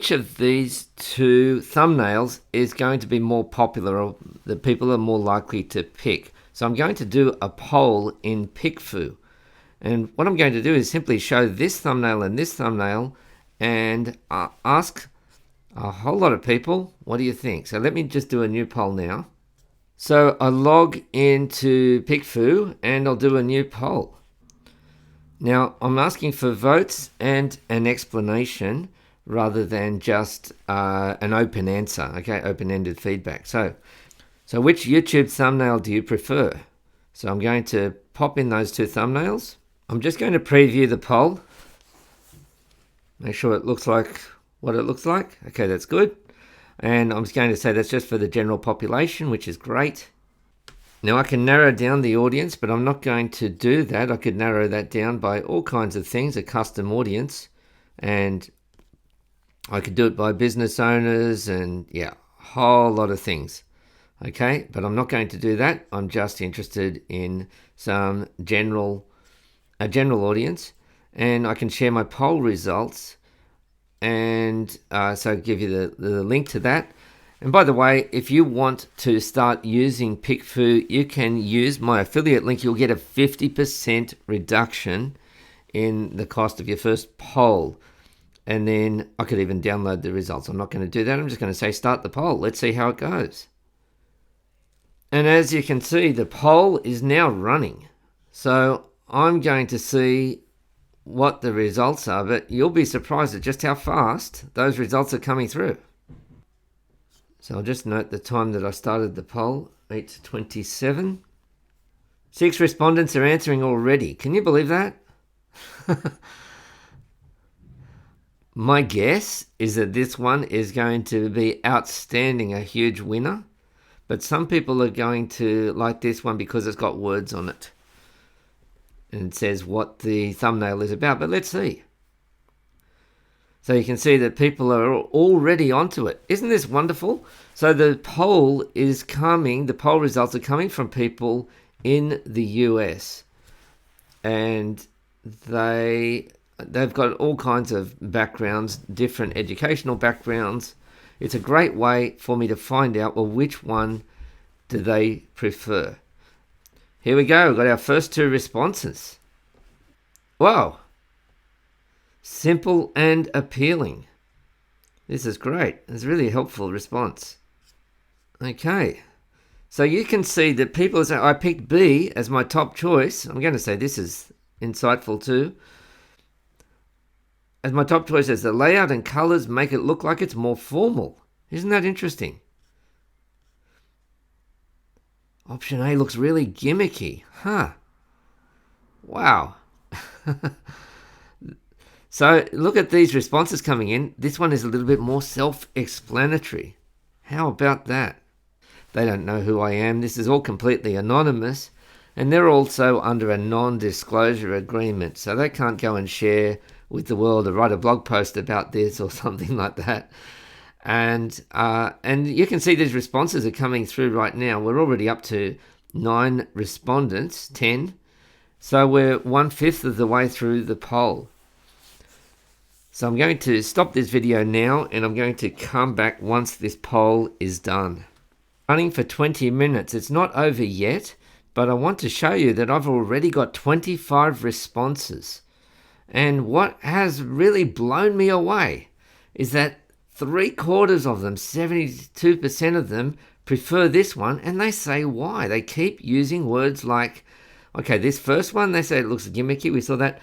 Which of these two thumbnails is going to be more popular, or that people are more likely to pick? So I'm going to do a poll in PickFu. And what I'm going to do is simply show this thumbnail and this thumbnail and ask a whole lot of people, what do you think? So let me just do a new poll now. So I log into PickFu and I'll do a new poll. Now I'm asking for votes and an explanation rather than just an open answer, okay, open-ended feedback. So which YouTube thumbnail do you prefer? So I'm going to pop in those two thumbnails. I'm just going to preview the poll. Make sure it looks like what it looks like. Okay, that's good. And I'm just going to say that's just for the general population, which is great. Now I can narrow down the audience, but I'm not going to do that. I could narrow that down by all kinds of things, a custom audience, and I could do it by business owners and yeah, a whole lot of things. Okay, but I'm not going to do that. I'm just interested in a general audience, and I can share my poll results and so give you the link to that. And by the way, if you want to start using PickFu, you can use my affiliate link. You'll get a 50% reduction in the cost of your first poll. And then I could even download the results. I'm not going to do that. I'm just going to say start the poll. Let's see how it goes. And as you can see, the poll is now running. So I'm going to see what the results are, but you'll be surprised at just how fast those results are coming through. So I'll just note the time that I started the poll, 8:27. 6 respondents are answering already. Can you believe that? My guess is that this one is going to be outstanding, a huge winner. But some people are going to like this one because it's got words on it. And it says what the thumbnail is about. But let's see. So you can see that people are already onto it. Isn't this wonderful? So the poll results are coming from people in the US. And they've got all kinds of backgrounds, different educational backgrounds. It's a great way for me to find out, well, which one do they prefer? Here we go. We've got our first two responses. Wow. Simple and appealing. This is great. It's really a helpful response. Okay. So you can see that people say, I picked B as my top choice. I'm going to say this is insightful too. As my top choice, as the layout and colors make it look like it's more formal. Isn't that interesting? Option A looks really gimmicky. Huh. Wow. So look at these responses coming in. This one is a little bit more self-explanatory. How about that? They don't know who I am. This is all completely anonymous. And they're also under a non-disclosure agreement. So they can't go and share with the world or write a blog post about this or something like that. And you can see these responses are coming through right now. We're already up to 9 respondents, 10. So we're 1/5 of the way through the poll. So I'm going to stop this video now and I'm going to come back once this poll is done. Running for 20 minutes. It's not over yet, but I want to show you that I've already got 25 responses. And what has really blown me away is that 3/4 of them, 72% of them, prefer this one, and they say why. They keep using words like, okay, this first one, they say it looks gimmicky. We saw that.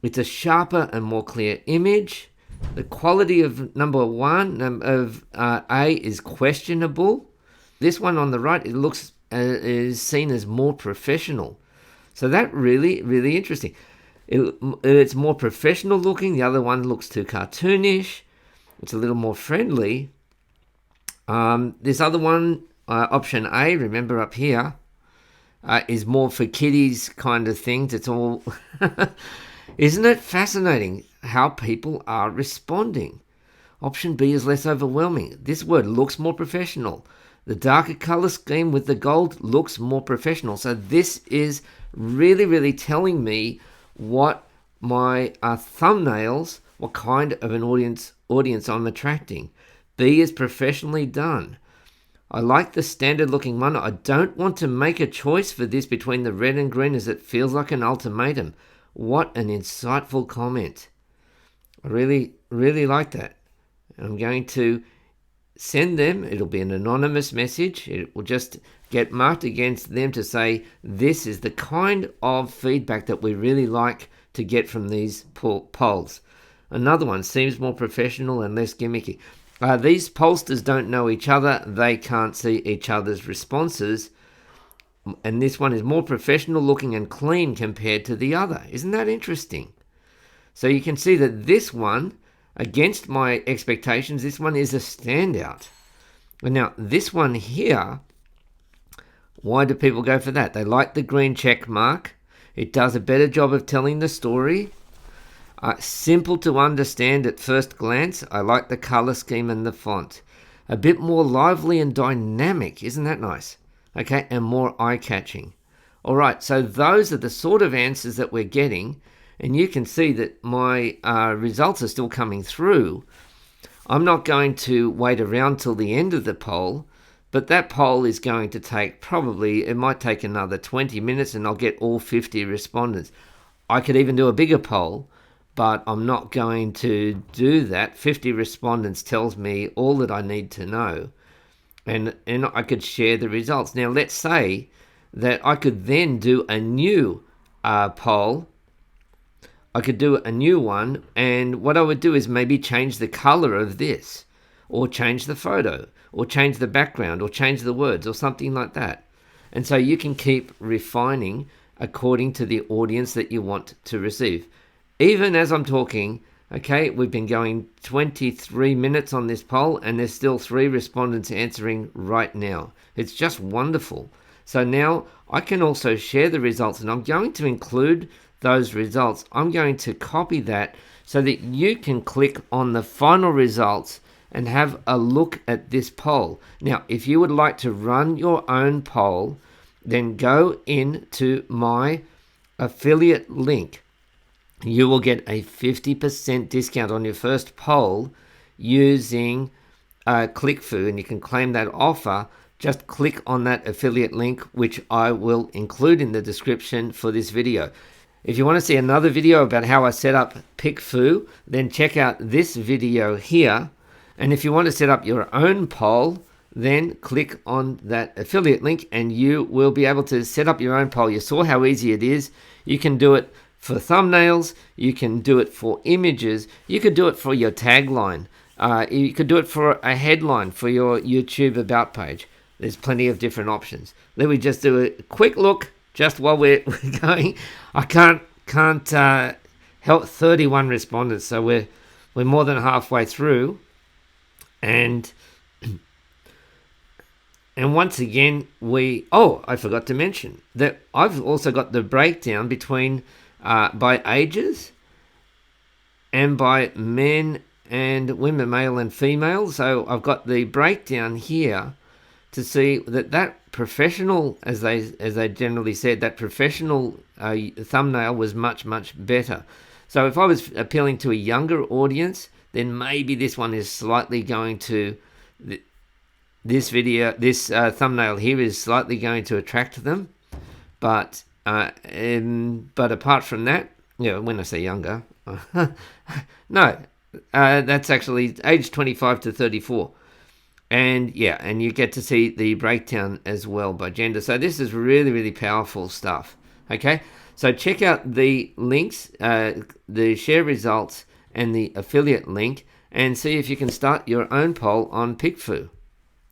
It's a sharper and more clear image. The quality of number one of A is questionable. This one on the right, it looks is seen as more professional. So that really, really interesting. It's more professional looking. The other one looks too cartoonish. It's a little more friendly. This other one, option A, remember up here, is more for kiddies kind of things. It's all... Isn't it fascinating how people are responding? Option B is less overwhelming. This word looks more professional. The darker color scheme with the gold looks more professional. So this is really, really telling me what my thumbnails what kind of an audience I'm attracting. B is professionally done. I like the standard looking one. I don't want to make a choice for this between the red and green as it feels like an ultimatum. What an insightful comment. I really, really like that. I'm going to send them. It'll be an anonymous message. It will just get marked against them to say this is the kind of feedback that we really like to get from these polls. Another one seems more professional and less gimmicky. These pollsters don't know each other. They can't see each other's responses. And this one is more professional looking and clean compared to the other. Isn't that interesting? So you can see that this one, against my expectations, this one is a standout. And now this one here, why do people go for that? They like the green check mark. It does a better job of telling the story. Simple to understand at first glance. I like the color scheme and the font. A bit more lively and dynamic. Isn't that nice? Okay, and more eye-catching. All right, so those are the sort of answers that we're getting. And you can see that my results are still coming through. I'm not going to wait around till the end of the poll, but that poll is going to take it might take another 20 minutes and I'll get all 50 respondents. I could even do a bigger poll, but I'm not going to do that. 50 respondents tells me all that I need to know, and I could share the results. Now, let's say that I could then do a new poll. I could do a new one, and what I would do is maybe change the color of this, or change the photo, or change the background, or change the words, or something like that. And so you can keep refining according to the audience that you want to receive. Even as I'm talking, okay, we've been going 23 minutes on this poll, and there's still 3 respondents answering right now. It's just wonderful. So now I can also share the results, and I'm going to include those results. I'm going to copy that so that you can click on the final results and have a look at this poll. Now, if you would like to run your own poll, then go into my affiliate link. You will get a 50% discount on your first poll using PickFu, and you can claim that offer. Just click on that affiliate link, which I will include in the description for this video. If you want to see another video about how I set up PickFu, then check out this video here. And if you want to set up your own poll, then click on that affiliate link and you will be able to set up your own poll. You saw how easy it is. You can do it for thumbnails. You can do it for images. You could do it for your tagline. You could do it for a headline for your YouTube About page. There's plenty of different options. Let me just do a quick look just while we're going. I can't help 31 respondents, so we're more than halfway through. And once again, I forgot to mention that I've also got the breakdown between by ages and by men and women, male and female. So I've got the breakdown here to see that professional, as they generally said, that professional thumbnail was much, much better. So if I was appealing to a younger audience, then maybe this one is slightly going to, this thumbnail here is slightly going to attract them. But apart from that, when I say younger, no, that's actually age 25 to 34. And you get to see the breakdown as well by gender. So this is really, really powerful stuff. Okay, so check out the links, the share results and the affiliate link, and see if you can start your own poll on PickFu.